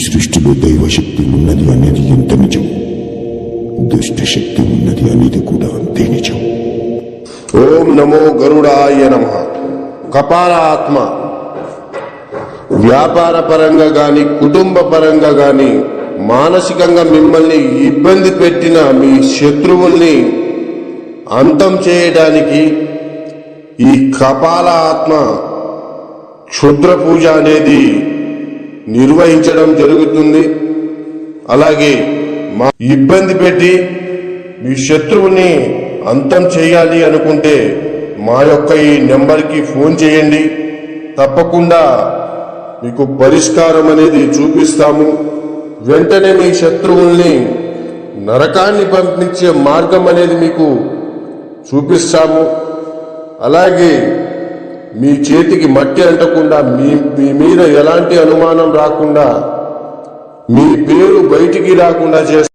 సృష్టిలో దైవశక్తి ఉన్నది అనేది ఎంత నిజం, దుష్టశక్తి ఉన్నది అనేది కూడా అంతే నిజం. ఓం నమో గరుడాయ నమః. కపాల ఆత్మ వ్యాపార పరంగా గాని, కుటుంబ పరంగా గాని, మానసికంగా మిమ్మల్ని ఇబ్బంది పెట్టిన మీ శత్రువుల్ని అంతం చేయడానికి ఈ కపాల ఆత్మ క్షుద్ర పూజ అనేది నిర్వహించడం జరుగుతుంది. అలాగే మా ఇబ్బంది పెట్టి మీ శత్రువుని అంతం చేయాలి అనుకుంటే మా యొక్క ఈ నెంబర్కి ఫోన్ చేయండి. తప్పకుండా మీకు పరిష్కారం అనేది చూపిస్తాము. వెంటనే మీ శత్రువుల్ని నరకాన్ని పంపించే మార్గం అనేది మీకు చూపిస్తాము. అలాగే మీ చేతికి మట్టి అంటకుండా, మీ మీద ఎలాంటి అనుమానం రాకుండా, మీ పేరు బయటికి రాకుండా చేస్తాము.